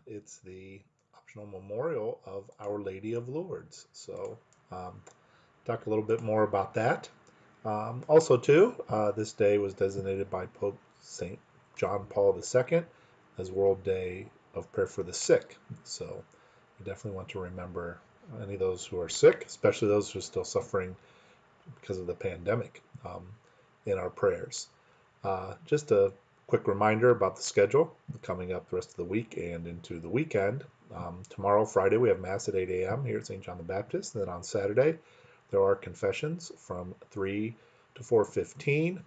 It's the optional memorial of Our Lady of Lourdes. So, talk a little bit more about that. Also, too, this day was designated by Pope St. John Paul II as World Day of Prayer for the Sick. So, we definitely want to remember any of those who are sick, especially those who are still suffering because of the pandemic, in our prayers. Just a quick reminder about the schedule coming up the rest of the week and into the weekend. Tomorrow, Friday, we have Mass at 8 a.m. here at St. John the Baptist. And then on Saturday, there are confessions from 3 to 4:15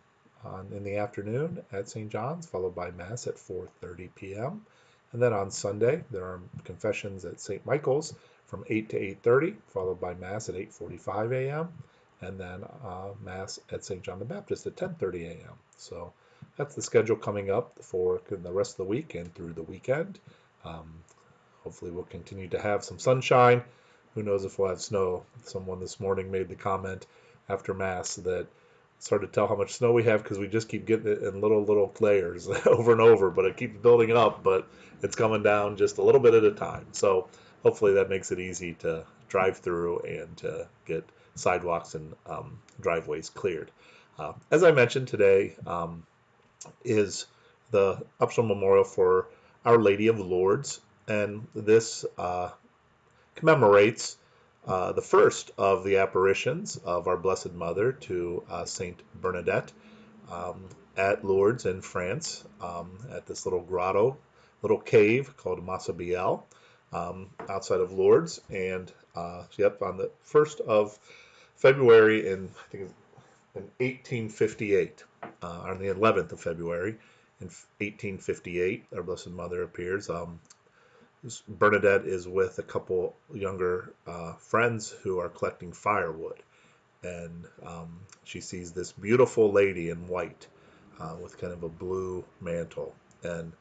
in the afternoon at St. John's, followed by Mass at 4:30 p.m. And then on Sunday, there are confessions at St. Michael's from 8 to 8:30, followed by Mass at 8:45 a.m. and then Mass at St. John the Baptist at 10:30 a.m. So that's the schedule coming up for the rest of the week and through the weekend. Um, Hopefully, we'll continue to have some sunshine. Who knows if we'll have snow? Someone this morning made the comment after Mass that it's hard to tell how much snow we have because we just keep getting it in little layers over and over, but it keeps building up, but it's coming down just a little bit at a time. So hopefully that makes it easy to drive through and to get sidewalks and driveways cleared. As I mentioned today, is the optional memorial for Our Lady of Lourdes, and this commemorates the first of the apparitions of our Blessed Mother to Saint Bernadette um, at Lourdes in France, at this little grotto, little cave called Massabielle, outside of Lourdes, and yep, on the 1st of February in I think in 1858, on the 11th of February in 1858, our Blessed Mother appears. Bernadette is with a couple younger friends who are collecting firewood, and she sees this beautiful lady in white with kind of a blue mantle, and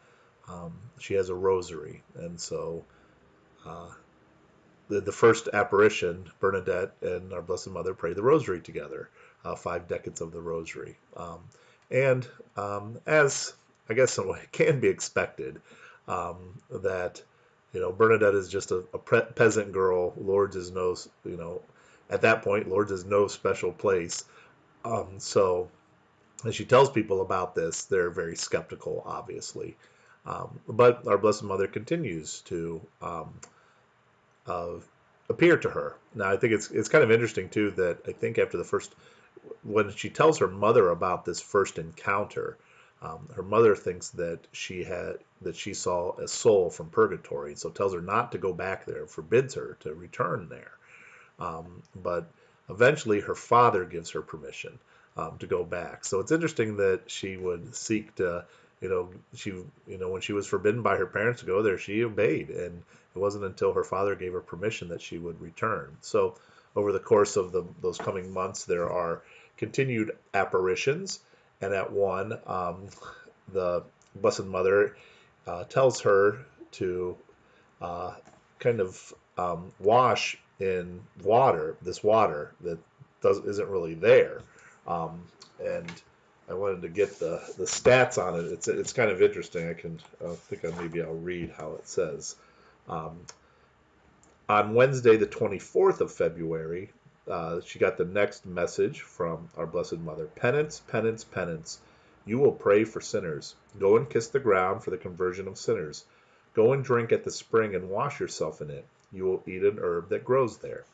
she has a rosary, and so uh, the first apparition, Bernadette and our Blessed Mother pray the Rosary together, 5 decades of the Rosary. And as I guess in a way can be expected, that Bernadette is just a peasant girl. Lourdes is no, at that point, Lourdes is no special place. So as she tells people about this, they're very skeptical, obviously. But our Blessed Mother continues to uh, appear to her. Now, I think it's kind of interesting too that I think after the first, when she tells her mother about this first encounter, her mother thinks that she saw a soul from purgatory, so tells her not to go back there, forbids her to return there. But eventually, her father gives her permission to go back. So it's interesting that she would seek to, when she was forbidden by her parents to go there, she obeyed, and it wasn't until her father gave her permission that she would return. So over the course of those coming months, there are continued apparitions, and at one, the Blessed Mother tells her to uh, kind of wash in this water that isn't really there. Um, and I wanted to get the stats on it. It's kind of interesting. Maybe I'll read how it says. Um, on Wednesday, the 24th of February, she got the next message from our Blessed Mother. Penance, penance, penance. You will pray for sinners. Go and kiss the ground for the conversion of sinners. Go and drink at the spring and wash yourself in it. You will eat an herb that grows there.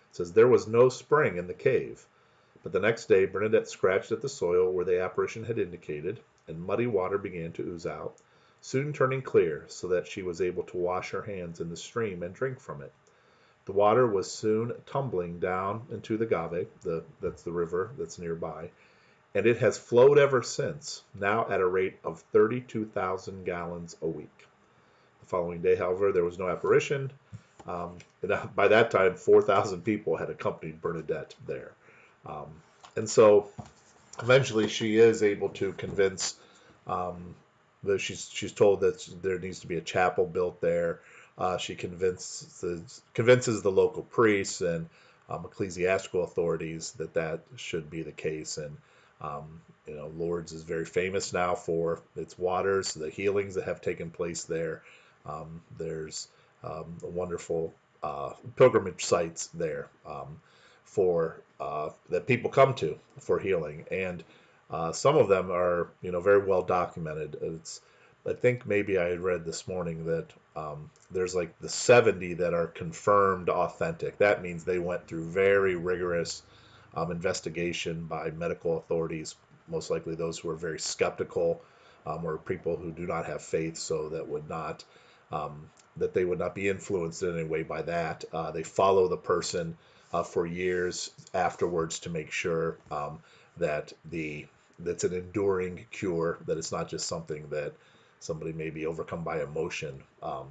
It says there was no spring in the cave. But the next day Bernadette scratched at the soil where the apparition had indicated, and muddy water began to ooze out, soon turning clear, so that she was able to wash her hands in the stream and drink from it. The water was soon tumbling down into the Gave, that's the river that's nearby, and it has flowed ever since, now at a rate of 32,000 gallons a week. The following day, however, there was no apparition. By that time, 4,000 people had accompanied Bernadette there. Um, and so eventually she is able to convince that she's told that there needs to be a chapel built there. She convinces the local priests and ecclesiastical authorities that should be the case. And Lourdes is very famous now for its waters, the healings that have taken place there. There's wonderful pilgrimage sites there for that people come to for healing, and some of them are very well documented. I think maybe I had read this morning that there's like the 70 that are confirmed authentic. That means they went through very rigorous investigation by medical authorities, most likely those who are very skeptical or people who do not have faith, so um, that they would not be influenced in any way by that. They follow the person for years afterwards to make sure that that's an enduring cure, that it's not just something that somebody may be overcome by emotion.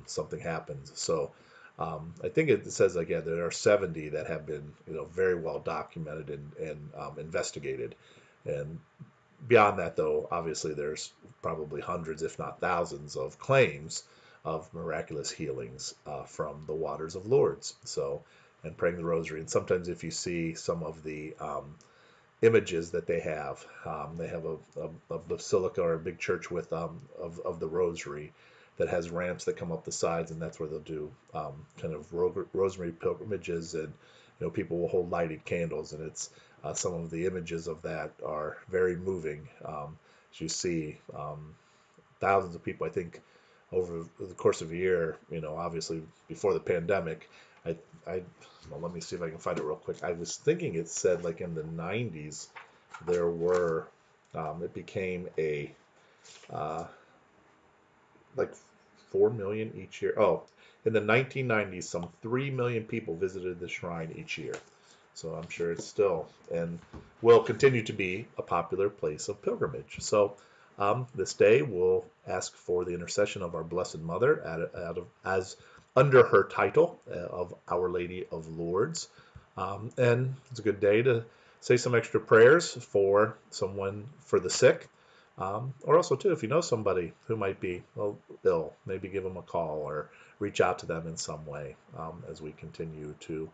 Something happens. So I think it says again there are 70 that have been very well documented and investigated. And beyond that, though, obviously there's probably hundreds, if not thousands, of claims of miraculous healings from the waters of Lourdes. So, and praying the rosary. And sometimes if you see some of the images that they have a basilica or a big church with of the rosary that has ramps that come up the sides, and that's where they'll do kind of rosary pilgrimages, and people will hold lighted candles, and it's some of the images of that are very moving. As you see, thousands of people, I think, over the course of a year, obviously before the pandemic, I, I, well, let me see if I can find it real quick. I was thinking it said like in the 90s, there were, it became uh, like 4 million each year. Oh, in the 1990s, some 3 million people visited the shrine each year. So I'm sure it's still and will continue to be a popular place of pilgrimage. So this day we'll ask for the intercession of our Blessed Mother as under her title of Our Lady of Lourdes. And it's a good day to say some extra prayers for someone, for the sick. Or also, too, if you know somebody who might be ill, maybe give them a call or reach out to them in some way as we continue to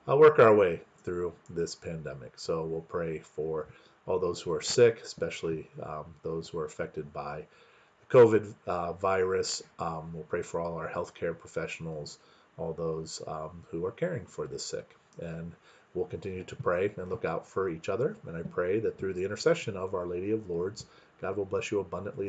work our way through this pandemic. So we'll pray for all those who are sick, especially those who are affected by the COVID virus. We'll pray for all our healthcare professionals, all those who are caring for the sick. And we'll continue to pray and look out for each other. And I pray that through the intercession of Our Lady of Lourdes, God will bless you abundantly